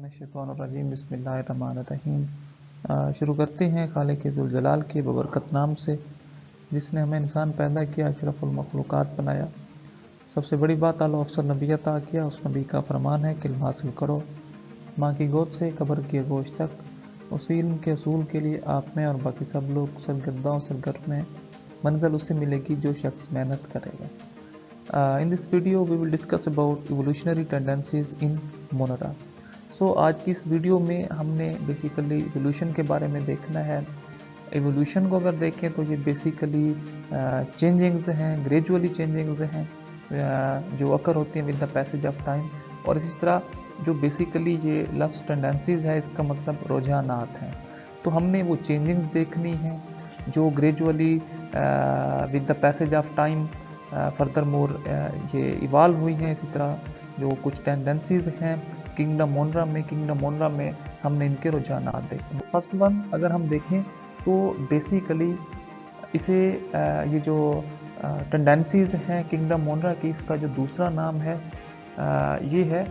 मिनश्शैतानिर्रजीम बिस्मिल्लाहिर्रहमानिर्रहीम। शुरू करते हैं खालिक ज़ुल जलाल के बबरकत नाम से, जिसने हमें इंसान पैदा किया, अशरफुल मखलूक़ात बनाया। सबसे बड़ी बात आला अफसर नबी अता किया। उस नबी का फरमान है कि इल्म हासिल करो, माँ की गोद से कब्र की आगोश तक। उस इल्म के असूल के लिए आप में और बाकी सब लोग सरगर्दा सरगर्म में मंजिल उसे मिलेगी जो शख्स मेहनत करेगा। In this video we will discuss about evolutionary tendencies in Monera। आज की इस वीडियो में हमने बेसिकली इवोल्यूशन के बारे में देखना है। इवोल्यूशन को अगर देखें तो ये बेसिकली चेंजिंग्स हैं, ग्रेजुअली चेंजिंग्स हैं जो अकर होती हैं with the passage of time. और इसी तरह जो बेसिकली ये लफ्स टेंडेंसीज है, इसका मतलब रुझानात हैं। तो हमने वो चेंजिंग्स देखनी है जो gradually with the passage of time further more ये इवाल्व हुई हैं। इसी तरह जो कुछ टेंडेंसीज हैं किंगडम मोनरा में हमने इनके रुझानात देखे। फर्स्ट वन अगर हम देखें तो बेसिकली इसे ये जो टेंडेंसीज हैं किंगडम मोनरा की, इसका जो दूसरा नाम है ये है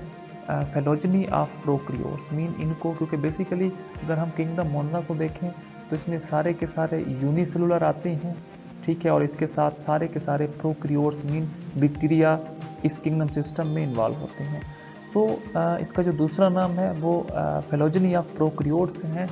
फेलोजनी ऑफ प्रोक्रियोर्स। मीन इनको, क्योंकि बेसिकली अगर हम किंगडम मोनरा को देखें तो इसमें सारे के सारे यूनिसेलुलर आते हैं, ठीक है, और इसके साथ सारे के सारे प्रोक्रियोर्स मीन बैक्टीरिया इस किंगडम सिस्टम में इन्वॉल्व होते हैं। इसका जो दूसरा नाम है वो फेलोजनी ऑफ प्रोक्रियोर्स हैं।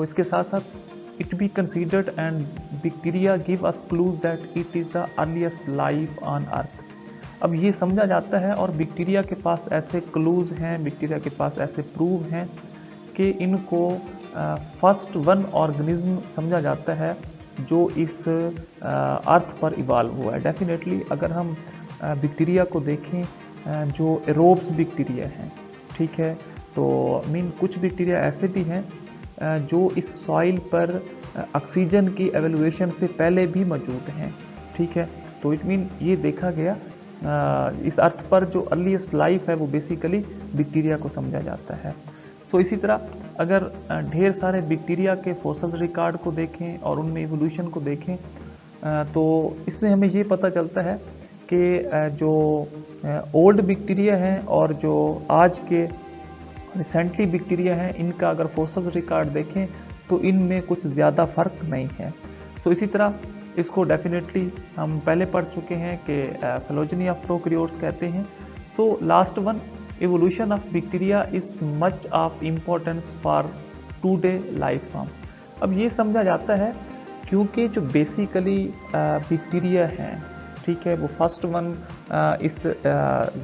इसके साथ साथ it be considered and bacteria give us clues that it is the earliest life on earth. अब ये समझा जाता है और बैक्टीरिया के पास ऐसे क्लूज हैं, बैक्टीरिया के पास ऐसे प्रूव हैं कि इनको फर्स्ट वन ऑर्गेनिज्म समझा जाता है जो इस अर्थ पर इवाल्व हुआ है। डेफिनेटली अगर हम बैक्टीरिया को देखें जो एरोब्स बैक्टीरिया हैं, ठीक है, तो मीन कुछ बैक्टीरिया ऐसे भी हैं जो इस सॉइल पर ऑक्सीजन की एवोल्यूशन से पहले भी मौजूद हैं, ठीक है। तो इट मीन ये देखा गया इस अर्थ पर जो अर्लीस्ट लाइफ है वो बेसिकली बैक्टीरिया को समझा जाता है। इसी तरह अगर ढेर सारे बैक्टीरिया के फॉसिल रिकॉर्ड को देखें और उनमें इवोल्यूशन को देखें तो इससे हमें ये पता चलता है कि जो ओल्ड बैक्टीरिया हैं और जो आज के रिसेंटली बैक्टीरिया हैं, इनका अगर फॉसिल रिकॉर्ड देखें तो इनमें कुछ ज़्यादा फ़र्क नहीं है। इसी तरह इसको डेफिनेटली हम पहले पढ़ चुके हैं कि फेलोजनी ऑफ प्रोक्रियोर्स कहते हैं। Last one, evolution of bacteria is much of importance for today life form। अब ये समझा जाता है क्योंकि जो बेसिकली बैक्टीरिया हैं, ठीक है, वो फर्स्ट वन इस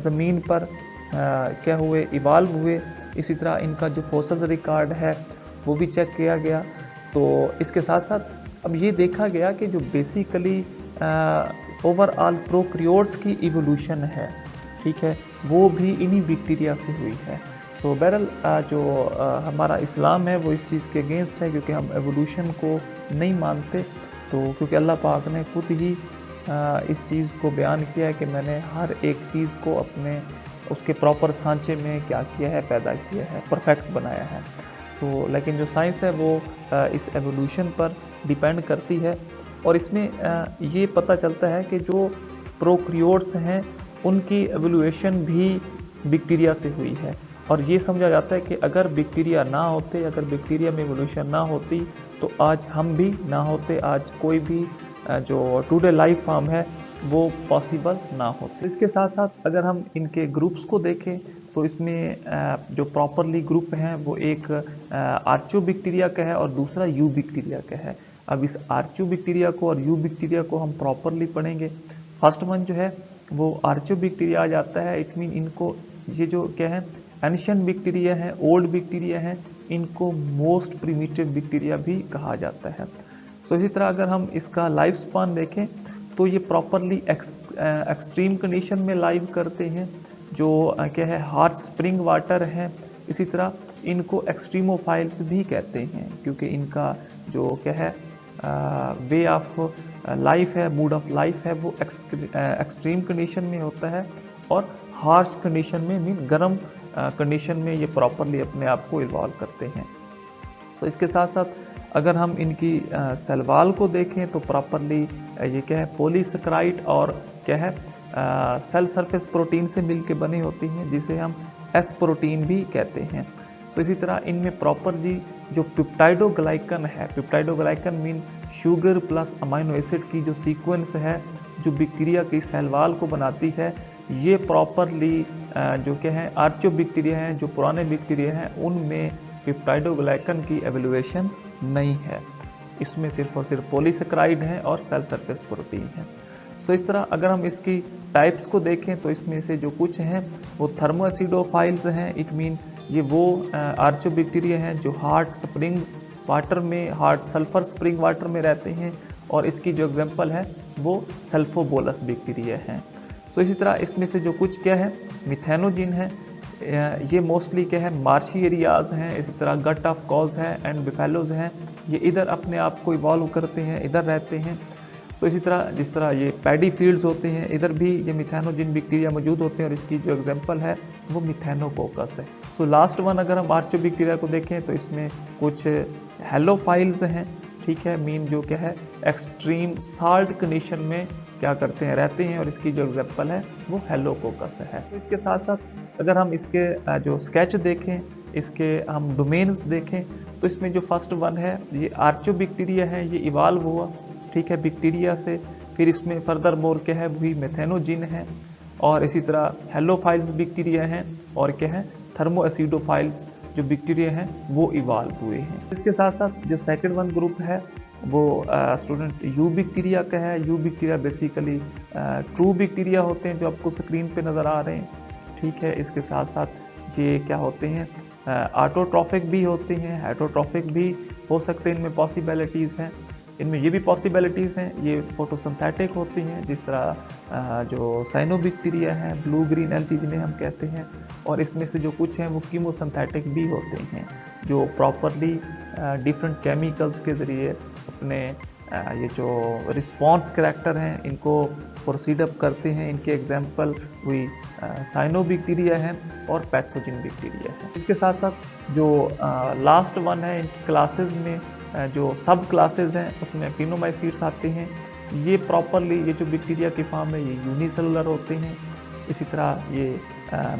ज़मीन पर क्या हुए, इवाल्व हुए। इसी तरह इनका जो फॉसिल रिकॉर्ड है वो भी चेक किया गया। तो इसके साथ साथ अब ये देखा गया कि जो बेसिकली ओवरऑल प्रोक्रियोर्स की इवोल्यूशन है, ठीक है, वो भी इन्हीं बैक्टीरिया से हुई है। बहरहाल जो हमारा इस्लाम है वो इस चीज़ के अगेंस्ट है क्योंकि हम एवोल्यूशन को नहीं मानते। क्योंकि अल्लाह पाक ने खुद ही इस चीज़ को बयान किया है कि मैंने हर एक चीज़ को अपने उसके प्रॉपर सांचे में क्या किया है, पैदा किया है, परफेक्ट बनाया है। लेकिन जो साइंस है वो इस एवोल्यूशन पर डिपेंड करती है और इसमें ये पता चलता है कि जो प्रोक्रियोर्स हैं उनकी एवोल्यूशन भी बैक्टीरिया से हुई है। और ये समझा जाता है कि अगर बैक्टीरिया ना होते, अगर बैक्टीरिया में एवोल्यूशन ना होती तो आज हम भी ना होते, आज कोई भी जो टुडे लाइफ फॉर्म है वो पॉसिबल ना होते। इसके साथ साथ अगर हम इनके ग्रुप्स को देखें तो इसमें जो प्रॉपरली ग्रुप हैं वो एक आर्चो बैक्टीरिया का है और दूसरा यू बैक्टीरिया का है। अब इस आर्चो बैक्टीरिया को और यू बैक्टीरिया को हम प्रॉपरली पढ़ेंगे। फर्स्ट वन जो है वो आर्चो बैक्टीरिया आ जाता है। इट मीन इनको ये जो क्या है एंशिएंट बैक्टीरिया है, ओल्ड बैक्टीरिया है, इनको मोस्ट प्रिमिटिव बैक्टीरिया भी कहा जाता है। इसी तरह अगर हम इसका लाइफ स्पान देखें तो ये प्रॉपरली एक्सट्रीम कंडीशन में लाइव करते हैं जो क्या है हॉट स्प्रिंग वाटर है। इसी तरह इनको एक्सट्रीमोफाइल्स भी कहते हैं क्योंकि इनका जो क्या है वे ऑफ लाइफ है, मूड ऑफ लाइफ है, वो एक्सट्रीम कंडीशन में होता है और हार्श कंडीशन में मीन गर्म कंडीशन में ये प्रॉपरली अपने आप को इवॉल्व करते हैं। इसके साथ साथ अगर हम इनकी सेल वॉल को देखें तो प्रॉपरली ये क्या है पॉलीसेकेराइड और क्या है सेल सरफेस प्रोटीन से मिलके बनी होती हैं जिसे हम एस प्रोटीन भी कहते हैं। सो इसी तरह इनमें प्रॉपरली जो पिप्टाइडोग्लाइकन है, peptidoglycan mean sugar plus amino acid की जो सीक्वेंस है जो बैक्टीरिया की सेल वॉल को बनाती है, ये प्रॉपरली जो क्या है आर्चोबैक्टीरिया हैं, जो पुराने बैक्टीरिया हैं उनमें पिप्टाइडोग्लाइकन की एवेल्युएशन नहीं है। इसमें सिर्फ और सिर्फ पॉलीसेकेराइड हैं और सेल सरफेस प्रोटीन है। सो इस तरह अगर हम इसकी टाइप्स को देखें तो इसमें से जो कुछ हैं वो थर्मोएसिडोफाइल्स हैं। इट मीन ये वो आर्चोबैक्टीरिया हैं जो हार्ड स्प्रिंग वाटर में, हार्ड सल्फर स्प्रिंग वाटर में रहते हैं, और इसकी जो एग्जांपल है वो सल्फोबोलस बैक्टीरिया हैं। सो इसी तरह इसमें से जो कुछ क्या है मिथेनोजिन है, ये मोस्टली क्या है मार्शी एरियाज हैं। इसी तरह गट ऑफ कॉज है एंड बिफेलोज हैं, ये इधर अपने आप को इवॉल्व करते हैं, इधर रहते हैं। सो इसी तरह जिस तरह ये पैडी फील्ड्स होते हैं, इधर भी ये मिथेनोजिन बैक्टीरिया मौजूद होते हैं, और इसकी जो एग्जांपल है वो मिथेनोकोकस है। सो लास्ट वन अगर हम आर्चोबैक्टीरिया को देखें तो इसमें कुछ हेलोफाइल्स हैं, ठीक है, मीन जो क्या है एक्सट्रीम साल्ट कंडीशन में क्या करते हैं रहते हैं, और इसकी जो एग्जांपल है वो हेलोकोकस है। तो इसके साथ साथ अगर हम इसके जो स्केच देखें, इसके हम डोमेन्स देखें, तो इसमें जो फर्स्ट वन है ये आर्चोबैक्टीरिया है, ये इवाल्व हुआ, ठीक है, बैक्टीरिया से। फिर इसमें फर्दर मोर क्या है वही मेथेनोजिन है, और इसी तरह हेलोफाइल्स बैक्टीरिया हैं, और क्या है थर्मोएसिडोफाइल्स जो बैक्टीरिया हैं वो इवाल्व हुए हैं। इसके साथ साथ जो सेकंड वन ग्रुप है वो स्टूडेंट यू बैक्टीरिया का है। You bacteria basically true bacteria होते हैं जो आपको स्क्रीन पे नज़र आ रहे हैं, ठीक है। इसके साथ साथ ये क्या होते हैं ऑटोट्रॉफिक भी होते हैं, हेटरोट्रॉफिक भी हो सकते हैं, इनमें पॉसिबिलिटीज़ हैं। इनमें ये भी पॉसिबिलिटीज़ हैं, ये फोटोसिंथेटिक होती हैं, जिस तरह जो साइनोबैक्टीरिया हैं, ब्लू ग्रीन एल्गी जिन्हें हम कहते हैं, और इसमें से जो कुछ हैं वो कीमोसिंथेटिक भी होते हैं, जो प्रॉपरली डिफरेंट केमिकल्स के ज़रिए अपने ये जो रिस्पॉन्स करैक्टर हैं इनको प्रोसीड अप करते हैं। इनके एग्जांपल हुई साइनोबैक्टीरिया हैं और पैथोजिन बैक्टीरिया है। इसके साथ साथ जो लास्ट वन है इनकी क्लासेस में जो सब क्लासेस हैं उसमें एक्टिनोमाइसीट्स आते हैं। ये प्रॉपरली ये जो बैक्टीरिया की फॉर्म है ये यूनिसेलुलर होते हैं। इसी तरह ये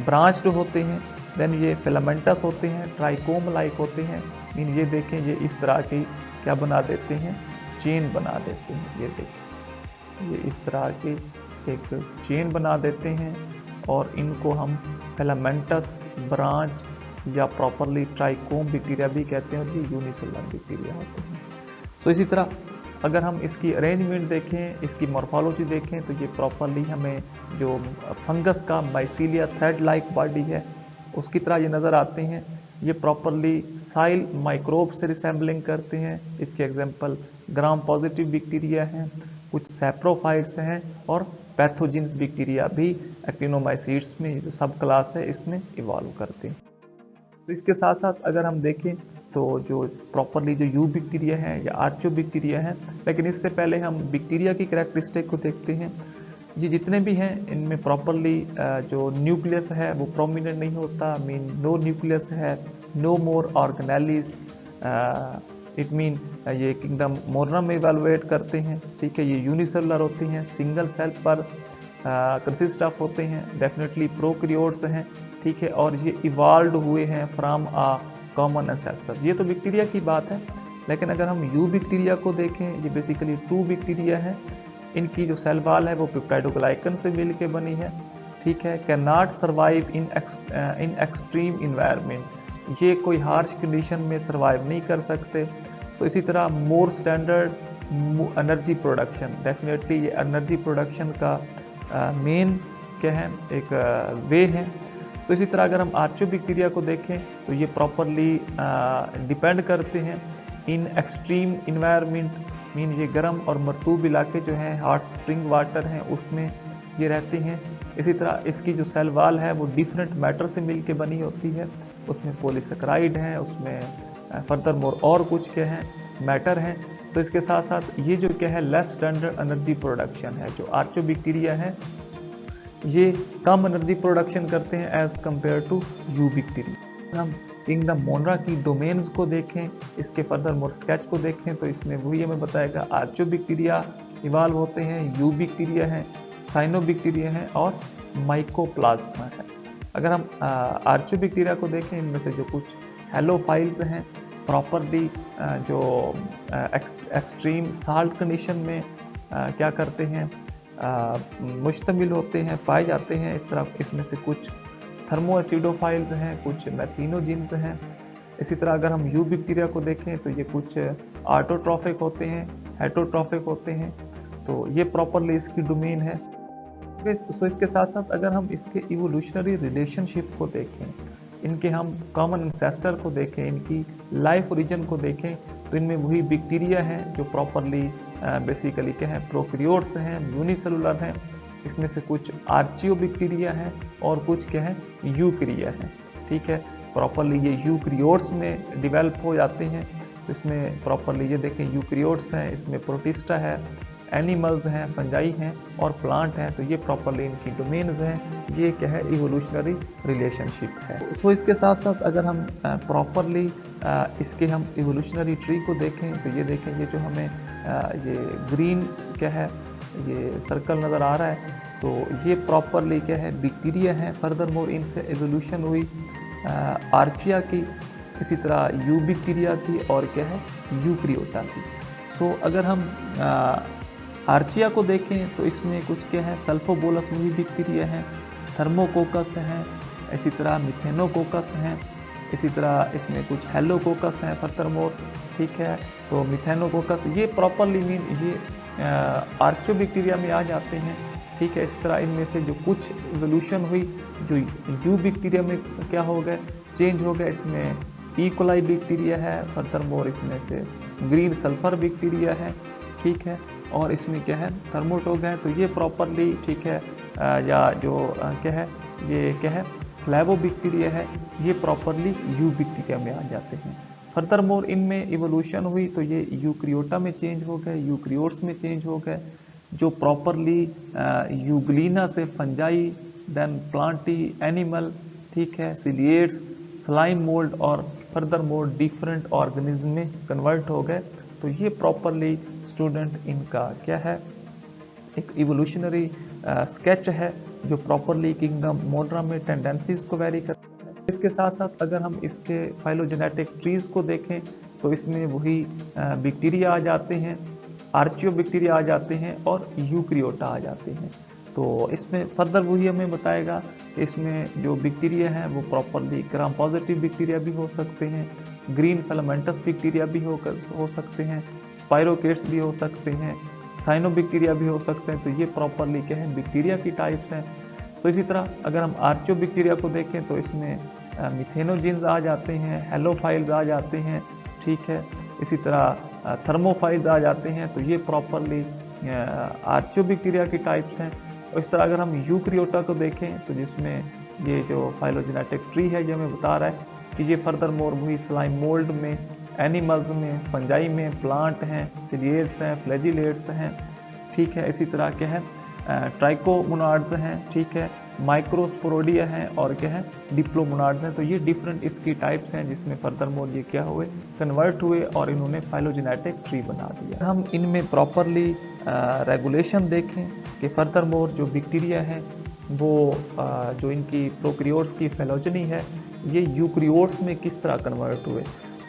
ब्रांच्ड होते हैं, देन ये फिलामेंटस होते हैं, ट्राइकोम लाइक होते हैं। मीन ये देखें ये इस तरह की क्या बना देते हैं, चेन बना देते हैं। ये देखें ये इस तरह की एक चेन बना देते हैं, और इनको हम फिलामेंटस, ब्रांच या प्रॉपरली ट्राइकोम बैक्टीरिया भी कहते हैं, और ये यूनिसेलुलर बैक्टीरिया होते हैं। सो इसी तरह अगर हम इसकी अरेंजमेंट देखें, इसकी मॉर्फोलॉजी देखें, तो ये प्रॉपरली हमें जो फंगस का माइसीलिया थ्रेड लाइक बॉडी है उसकी तरह ये नज़र आते हैं। ये प्रॉपरली साइल माइक्रोब से रिसेंबलिंग करते हैं। इसके एग्जांपल ग्राम पॉजिटिव बैक्टीरिया हैं, कुछ सैप्रोफाइट्स हैं, और पैथोजिन्स बैक्टीरिया भी एक्टिनोमाइसीट्स में जो सब क्लास है इसमें इवॉल्व करते हैं। तो इसके साथ साथ अगर हम देखें तो जो प्रॉपरली जो यू बैक्टीरिया है या आर्चो बैक्टीरिया है, लेकिन इससे पहले हम बैक्टीरिया की कैरेक्टरिस्टिक को देखते हैं। ये जितने भी हैं इनमें प्रॉपरली जो न्यूक्लियस है वो प्रोमिनेंट नहीं होता, मीन नो न्यूक्लियस है, no more organelles, it mean ये किंगडम मोरना में इवेलुएट करते हैं, ठीक है। ये यूनिसेलुलर होते हैं, सिंगल सेल पर कंसिस्ट ऑफ होते हैं, डेफिनेटली प्रोकैरियोट्स हैं, ठीक है, और ये इवॉल्व हुए हैं फ्रॉम अ कॉमन एंसेस्टर। ये तो बैक्टीरिया की बात है, लेकिन अगर हम यू बैक्टीरिया को देखें, ये बेसिकली ट्रू बैक्टीरिया है। इनकी जो सेल वॉल है वो पिप्टाइडोग्लाइकन से मिल के बनी है, ठीक है। Can not survive in extreme environment, ये कोई हार्श कंडीशन में सर्वाइव नहीं कर सकते। सो इसी तरह मोर स्टैंडर्ड एनर्जी प्रोडक्शन, डेफिनेटली ये एनर्जी प्रोडक्शन का मेन क्या है एक वे है। तो इसी तरह अगर हम आर्चो बैक्टीरिया को देखें तो ये प्रॉपरली डिपेंड करते हैं इन एक्सट्रीम इन्वायरमेंट, मीन ये गर्म और मरतूब इलाके जो हैं, हॉट स्प्रिंग वाटर हैं, उसमें ये रहते हैं। इसी तरह इसकी जो सेल वॉल है वो डिफरेंट मैटर से मिल के बनी होती है, उसमें पॉलीसेकेराइड हैं, उसमें फर्दर मोर और कुछ क्या है मैटर हैं। तो इसके साथ साथ ये जो क्या है लेस स्टैंडर्ड एनर्जी प्रोडक्शन है। जो आर्चो बैक्टीरिया है ये कम एनर्जी प्रोडक्शन करते हैं as compare to you bacteria. हम किंगडम मोनरा की डोमेन्स को देखें, इसके फर्दर मोर स्केच को देखें, तो इसमें वही हमें बताएगा आर्चो बैक्टीरिया इवाल्व होते हैं, यू बैक्टीरिया हैं, साइनो बैक्टीरिया हैं, और माइकोप्लाज्मा है। अगर हम आर्चो बैक्टीरिया को देखें, इनमें से जो कुछ हेलोफाइल्स हैं प्रॉपरली जो एक्सट्रीम साल्ट कंडीशन में क्या करते हैं, मुश्तमिल होते हैं, पाए जाते हैं। इस तरह इसमें से कुछ थर्मो एसिडोफाइल्स हैं, कुछ मैथिनोजिन्स हैं। इसी तरह अगर हम यू बैक्टीरिया को देखें तो ये कुछ ऑटोट्रॉफिक होते हैं, हेटरोट्रॉफिक होते हैं। तो ये प्रॉपरली इसकी डोमेन है। सो इसके साथ साथ अगर हम इसके इवोल्यूशनरी रिलेशनशिप को देखें, इनके हम कॉमन इंसेस्टर को देखें, इनकी लाइफ ओरिजिन को देखें, तो इनमें वही बैक्टीरिया हैं जो प्रॉपरली बेसिकली क्या है, प्रोकैरियोट्स हैं, यूनिसेलुलर हैं। इसमें से कुछ आर्चियो बैक्टीरिया हैं और कुछ क्या है, यूकैरिया हैं। ठीक है, प्रॉपरली ये यूकैरियोट्स में डिवेल्प हो जाते हैं। तो इसमें प्रॉपरली ये देखें यूकैरियोट्स हैं, इसमें प्रोटिस्टा है, एनिमल्स हैं, फंजाई हैं और प्लांट हैं। तो ये प्रॉपरली इनकी डोमेन्स हैं। ये क्या है, इवोल्यूशनरी रिलेशनशिप है। सो इसके साथ साथ अगर हम प्रॉपरली इसके हम इवोल्यूशनरी ट्री को देखें तो ये देखें, ये जो हमें ये ग्रीन क्या है, ये सर्कल नज़र आ रहा है, तो ये प्रॉपरली क्या है, बैक्टीरिया है। फर्दर मोर इनसे एवोल्यूशन हुई आर्चिया की, इसी तरह यू बैक्टीरिया की और क्या है, यूकैरियोटा की। सो अगर हम आर्चिया को देखें तो इसमें कुछ क्या है, सल्फोबोलस वही बैक्टीरिया हैं, थर्मोकोकस हैं, इसी तरह मिथेनोकोकस हैं, इसी तरह इसमें कुछ हेलोकोकस हैं फर्दरमोर। ठीक है, तो मिथेनोकोकस ये प्रॉपरली मीन ये आर्चियो बैक्टीरिया में आ जाते हैं। ठीक है, इस तरह इनमें से जो कुछ इवोल्यूशन हुई, जो यू बैक्टीरिया में क्या हो गए, चेंज हो गया। इसमें ई कोलाई बैक्टीरिया है, फर्दरमोर इसमें से ग्रीन सल्फर बैक्टीरिया है। ठीक है, और इसमें क्या है, थर्मोटोग है। तो ये प्रॉपरली ठीक है, या जो क्या है, ये क्या है, फ्लैवो बैक्टीरिया है, ये प्रॉपरली यू बैक्टीरिया में आ जाते हैं। फर्दर मोर इनमें इवोल्यूशन हुई तो ये यूकैरियोटा में चेंज हो गए, यूकैरियोट्स में चेंज हो गए, जो प्रॉपरली यूग्लिना से फंजाई, देन प्लांटी, एनिमल, ठीक है, सिलिएट्स, स्लाइम मोल्ड और फर्दर मोर डिफरेंट ऑर्गेनिज्म में कन्वर्ट हो गए। तो ये प्रॉपरली स्टूडेंट इनका क्या है, एक इवोल्यूशनरी स्केच है जो प्रॉपरली किंगडम मोड्रा में टेंडेंसीज को वेरी करता है। इसके साथ साथ अगर हम इसके फाइलोजेनेटिक ट्रीज को देखें तो इसमें वही बैक्टीरिया आ जाते हैं, आर्चियो बैक्टीरिया आ जाते हैं और यूकैरियोटा आ जाते हैं। तो इसमें फर्दर वही हमें बताएगा, इसमें जो बैक्टीरिया हैं वो प्रॉपरली ग्राम पॉजिटिव बैक्टीरिया भी हो सकते हैं, ग्रीन फिलामेंटस बैक्टीरिया भी हो सकते हैं, स्पाइरोकेट्स भी हो सकते हैं, साइनोबैक्टीरिया भी हो सकते हैं। तो ये प्रॉपरली क्या है, बैक्टीरिया की टाइप्स हैं। तो इसी तरह अगर हम आर्चियो बैक्टीरिया को देखें तो इसमें मिथेनोजिन्स आ जाते हैं, हेलोफाइल्स आ जाते हैं। ठीक है, इसी तरह थर्मोफाइल्स आ जाते हैं। तो ये प्रॉपरली आर्चियो बैक्टीरिया की टाइप्स हैं। और इस तरह अगर हम यूकैरियोटा को देखें तो जिसमें ये जो फाइलोजेनेटिक ट्री है ये हमें बता रहा है कि ये फर्दर मोर वही स्लाइम मोल्ड में, एनिमल्स में, फंजाई में, प्लांट हैं, सिलिएट्स हैं, फ्लैजिलेट्स हैं। ठीक है, इसी तरह क्या है, ट्राइकोमोनाड्स हैं। ठीक है, माइक्रोस्पोरोडिया हैं और क्या है, डिप्लोमोनाड्स हैं। तो ये डिफरेंट इसकी टाइप्स हैं जिसमें फर्दर मोर ये क्या हुए, कन्वर्ट हुए और इन्होंने फाइलोजेनेटिक ट्री बना दिया। हम इनमें प्रॉपरली रेगुलेशन देखें कि फर्दर मोर जो बैक्टीरिया हैं वो जो इनकी प्रोकैरियोट्स की फेलोजेनी है ये यूकैरियोट्स में किस तरह कन्वर्ट हुए।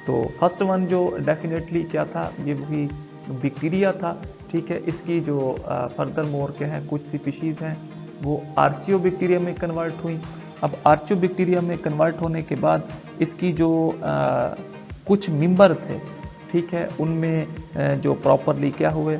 तो फर्स्ट वन जो डेफिनेटली क्या था, ये वही बैक्टीरिया था। ठीक है, इसकी जो फर्दर मोर क्या है, कुछ स्पीशीज़ हैं वो आर्चियो बैक्टीरिया में कन्वर्ट हुई। अब आर्चियो बैक्टीरिया में कन्वर्ट होने के बाद इसकी जो कुछ मेंबर थे, ठीक है, उनमें जो प्रॉपरली क्या हुए,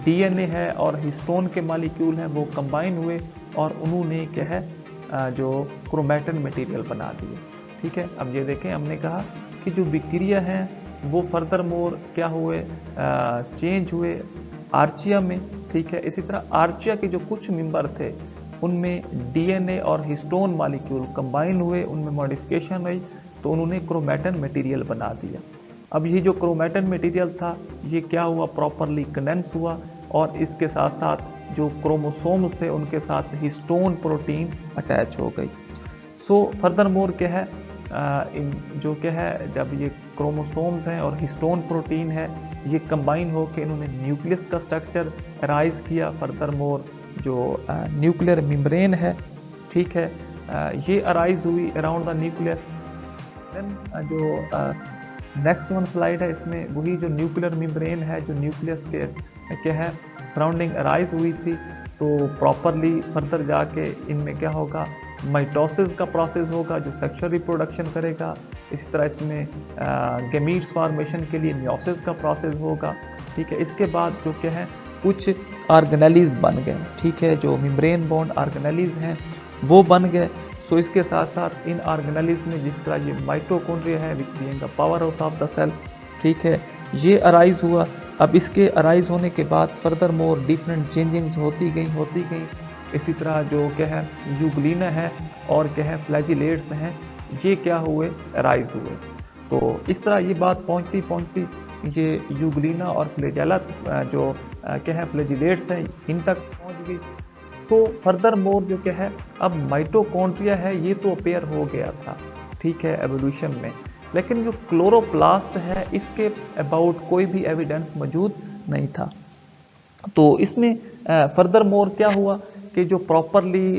डीएनए है और हिस्टोन के मॉलिक्यूल हैं वो कंबाइन हुए और उन्होंने क्या है जो क्रोमैटिन मटेरियल बना दिए। ठीक है, अब ये देखें, हमने कहा कि जो बैक्टीरिया हैं वो फर्दर मोर क्या हुए, चेंज हुए आर्चिया में। ठीक है, इसी तरह आर्चिया के जो कुछ मेंबर थे उनमें डीएनए और हिस्टोन मॉलिक्यूल कंबाइन हुए, उनमें मॉडिफिकेशन हुई तो उन्होंने क्रोमैटिन मटेरियल बना दिया। अब ये जो क्रोमैटिन मटेरियल था ये क्या हुआ, प्रॉपरली कंडेंस हुआ और इसके साथ साथ जो क्रोमोसोम्स थे उनके साथ हिस्टोन प्रोटीन अटैच हो गई। सो फर्दर मोर क्या है, जो क्या है, जब ये क्रोमोसोम्स हैं और हिस्टोन प्रोटीन है ये कंबाइन होकर इन्होंने न्यूक्लियस का स्ट्रक्चर अराइज किया। फर्दर मोर जो न्यूक्लियर मेम्ब्रेन है, ठीक है, ये अराइज हुई अराउंड द न्यूक्लियस। देन जो नेक्स्ट वन स्लाइड है, इसमें वही जो न्यूक्लियर मेम्ब्रेन है, जो न्यूक्लियस के क्या है सराउंडिंग अराइज हुई थी, तो प्रॉपरली फर्दर जाके इनमें क्या होगा, माइटोसिस का प्रोसेस होगा जो सेक्सुअल रिप्रोडक्शन करेगा। इसी तरह इसमें गैमीट्स फॉर्मेशन के लिए मियोसिस का प्रोसेस होगा। ठीक है, इसके बाद जो क्या है कुछ ऑर्गेनेलीज बन गए। ठीक है, जो मेम्ब्रेन बॉन्ड ऑर्गेनेलीज हैं वो बन गए। सो इसके साथ साथ इन ऑर्गेनेलीज में जिस तरह ये माइटोकॉन्ड्रिया है which being the powerhouse of the cell, ठीक है, ये अराइज हुआ। अब इसके अराइज होने के बाद फर्दर मोर डिफरेंट चेंजिंग्स होती गई। इसी तरह जो क्या है यूग्लिना है और क्या है फ्लैजिलेट्स हैं, ये क्या हुए, अराइज हुए। तो इस तरह ये बात पहुंचती ये यूग्लिना और फ्लैजेला जो क्या है फ्लैजिलेट्स हैं इन तक पहुंच गई। सो फर्दर मोर जो क्या है अब माइटोकॉन्ड्रिया है ये तो अपेयर हो गया था, ठीक है, एवोल्यूशन में, लेकिन जो क्लोरोप्लास्ट है इसके अबाउट कोई भी एविडेंस मौजूद नहीं था। तो इसमें फर्दर मोर क्या हुआ कि जो प्रॉपरली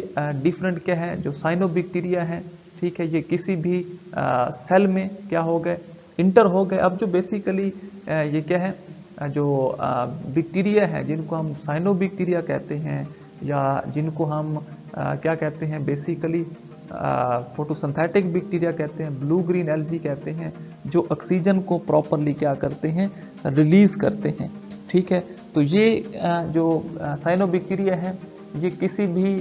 डिफरेंट क्या है जो साइनोबैक्टीरिया हैं, ठीक है, ये किसी भी सेल में क्या हो गए, इंटर हो गए। अब जो बेसिकली ये क्या है जो बैक्टीरिया है जिनको हम साइनोबैक्टीरिया कहते हैं या जिनको हम क्या कहते हैं बेसिकली फोटोसिंथेटिक बैक्टीरिया कहते हैं, ब्लू ग्रीन एल्गी कहते हैं, जो ऑक्सीजन को प्रॉपरली क्या करते हैं, रिलीज करते हैं। ठीक है, तो ये जो साइनोबैक्टीरिया है ये किसी भी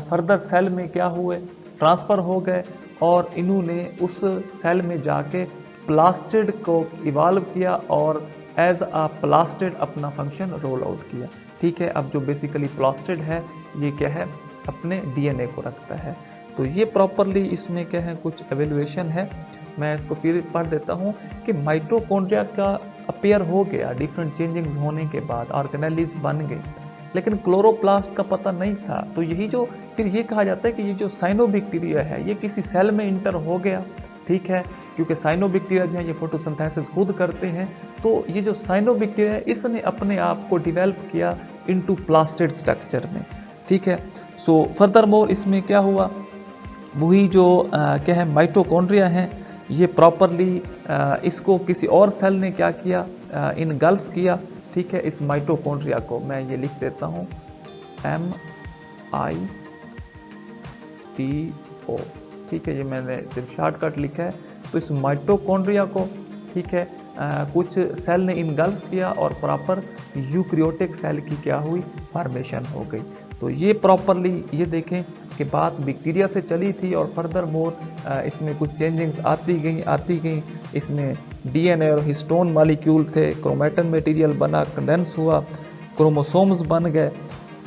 फर्दर सेल में क्या हुए, ट्रांसफ़र हो गए और इन्होंने उस सेल में जाके प्लास्टिड को इवाल्व किया और एज अ प्लास्टिड अपना फंक्शन रोल आउट किया। ठीक है, अब जो बेसिकली प्लास्टिड है ये क्या है अपने डीएनए को रखता है। तो ये प्रॉपरली इसमें क्या है कुछ एवेल्युएशन है। मैं इसको फिर पढ़ देता हूँ कि माइटोकॉन्ड्रिया का अपेयर हो गया डिफरेंट चेंजिंग्स होने के बाद, ऑर्गेनेलीज बन गई, लेकिन क्लोरोप्लास्ट का पता नहीं था। तो यही जो फिर ये कहा जाता है कि ये जो साइनोबैक्टीरिया है ये किसी सेल में इंटर हो गया। ठीक है, क्योंकि साइनोबैक्टीरिया जो है ये फोटोसिंथेसिस खुद करते हैं, तो ये जो साइनोबैक्टीरिया है इसने अपने आप को डिवेल्प किया इनटू प्लास्टिड स्ट्रक्चर में। ठीक है, सो फर्दर मोर इसमें क्या हुआ, वही जो क्या है माइटोकॉन्ड्रिया है ये प्रॉपरली इसको किसी और सेल ने क्या किया, इनगल्फ किया। ठीक है, इस माइटोकॉन्ड्रिया को मैं ये लिख देता हूँ MITO। ठीक है, ये मैंने सिर्फ शॉर्टकट लिखा है। तो इस माइटोकॉन्ड्रिया को ठीक है कुछ सेल ने इनगल्फ किया और प्रॉपर यूकैरियोटिक सेल की क्या हुई, फॉर्मेशन हो गई। तो ये प्रॉपरली ये देखें कि बात बैक्टीरिया से चली थी और फर्दर मोर इसमें कुछ चेंजिंग्स आती गई। इसमें डीएनए और हिस्टोन मॉलिक्यूल थे, क्रोमेटिन मटेरियल बना, कंडेंस हुआ, क्रोमोसोम्स बन गए,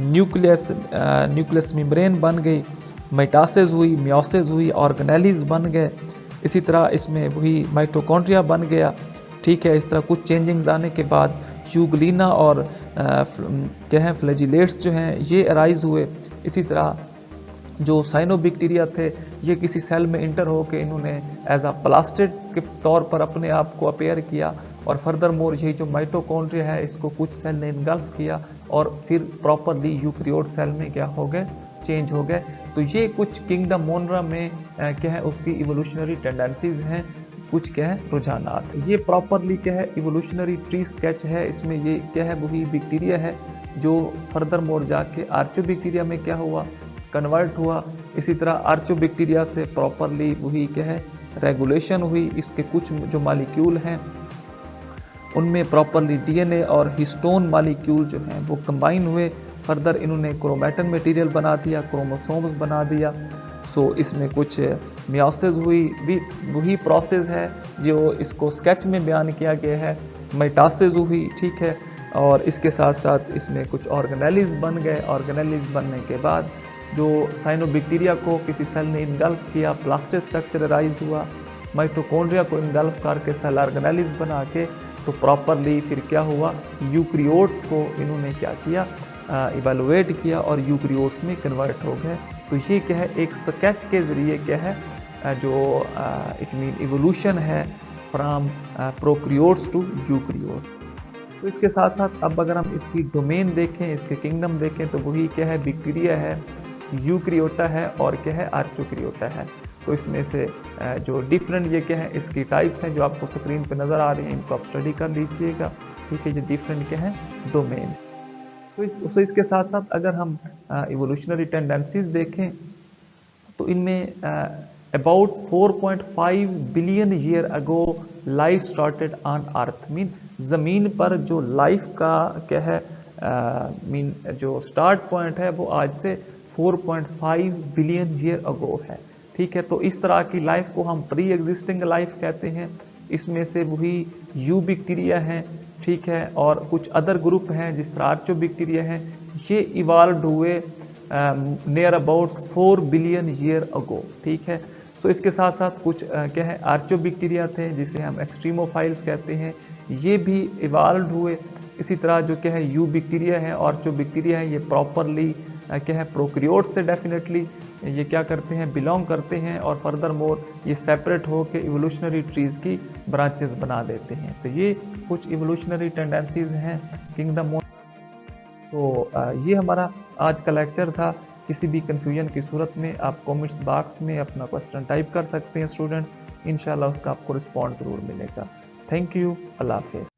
न्यूक्लियस मेम्ब्रेन बन गई, माइटोसिस हुई, मियोसिस हुई, ऑर्गेनेलीज बन गए। इसी तरह इसमें वही माइटोकॉन्ड्रिया बन गया। ठीक है, इस तरह कुछ चेंजिंग्स आने के बाद यूग्लिना और क्या है फ्लैजिलेट्स जो हैं ये अराइज हुए। इसी तरह जो साइनोबैक्टीरिया थे ये किसी सेल में इंटर होकर इन्होंने एज अ प्लास्टिड के तौर पर अपने आप को अपेयर किया और फर्दर मोर यही जो माइटोकॉन्ड्रिया है इसको कुछ सेल ने इनगल्फ किया और फिर प्रॉपरली यूकैरियोट सेल में क्या हो गए, चेंज हो गए। तो ये कुछ किंगडम मोनरा में क्या है उसकी इवोल्यूशनरी टेंडेंसीज हैं, कुछ क्या है रुझानात। ये प्रॉपरली क्या है इवोल्यूशनरी ट्री स्केच है। इसमें ये क्या है वही बैक्टीरिया है जो फर्दर मोर जाके आर्चोबैक्टीरिया में क्या हुआ, कन्वर्ट हुआ। इसी तरह आर्चोबैक्टीरिया से प्रॉपरली वही क्या है रेगुलेशन हुई। इसके कुछ जो मॉलिक्यूल हैं उनमें प्रॉपरली डीएनए और हिस्टोन मॉलिक्यूल जो हैं वो कंबाइन हुए। फर्दर इन्होंने क्रोमेटिन मटेरियल बना दिया, क्रोमोसोम्स बना दिया। सो इसमें कुछ मियोसिस हुई, भी वही प्रोसेस है जो इसको स्केच में बयान किया गया है। माइटोसिस हुई, ठीक है, और इसके साथ साथ इसमें कुछ ऑर्गेनेलीज बन गए। ऑर्गेनेलीज बनने के बाद जो साइनोबैक्टीरिया को किसी सेल ने इनगल्फ किया, प्लास्टिड स्ट्रक्चर राइज हुआ। माइटोकॉन्ड्रिया को इनगल्फ करके सेल ऑर्गेनेलीज बना के तो प्रॉपरली फिर क्या हुआ, यूकैरियोट्स को इन्होंने क्या किया, इवेलुएट किया और यूकैरियोट्स में कन्वर्ट हो गए। तो ये क्या है एक स्केच के ज़रिए क्या है जो इट मीन इवोल्यूशन है फ्रॉम प्रोकैरियोट्स टू यूकैरियोट। तो इसके साथ साथ अब अगर हम इसकी डोमेन देखें, इसके किंगडम देखें, तो वही क्या है बैक्टीरिया है, यूकैरियोटा है और क्या है आर्चोकैरियोटा है। तो इसमें से जो डिफरेंट ये क्या है इसकी टाइप्स हैं जो आपको स्क्रीन पे नज़र आ रही हैं, इनको आप स्टडी कर लीजिएगा। ठीक है, जो डिफरेंट क्या है डोमेन। तो इसके साथ साथ अगर हम इवोल्यूशनरी टेंडेंसीज देखें तो इनमें about 4.5 billion year ago life started on earth. Mean ज़मीन पर जो लाइफ का क्या है मीन जो स्टार्ट पॉइंट है वो आज से 4.5 बिलियन ईयर अगो है। ठीक है, तो इस तरह की लाइफ को हम प्री एग्जिस्टिंग लाइफ कहते हैं। इसमें से वही यू बैक्टीरिया हैं, ठीक है, और कुछ अदर ग्रुप हैं जिस तरह आर्चो बैक्टीरिया हैं, ये इवाल्व हुए near about 4 billion year ago. ठीक है, सो इसके साथ साथ कुछ क्या है आर्चो बैक्टीरिया थे जिसे हम एक्सट्रीमोफाइल्स कहते हैं, ये भी इवाल्व हुए। इसी तरह जो क्या है यू बैक्टीरिया है और जो बैक्टीरिया है ये प्रॉपरली क्या है प्रोक्रियोट से डेफिनेटली ये क्या करते हैं बिलोंग करते हैं, और फर्दर मोर ये सेपरेट हो के इवोल्यूशनरी ट्रीज की ब्रांचेस बना देते हैं। तो ये कुछ इवोल्यूशनरी टेंडेंसीज हैं किंगडम। तो ये हमारा आज का लेक्चर था। किसी भी कन्फ्यूजन की सूरत में आप कमेंट्स बॉक्स में अपना क्वेश्चन टाइप कर सकते हैं स्टूडेंट्स, इंशाल्लाह उसका आपको रिस्पॉन्स ज़रूर मिलेगा। थैंक यू, अल्लाह हाफिज़।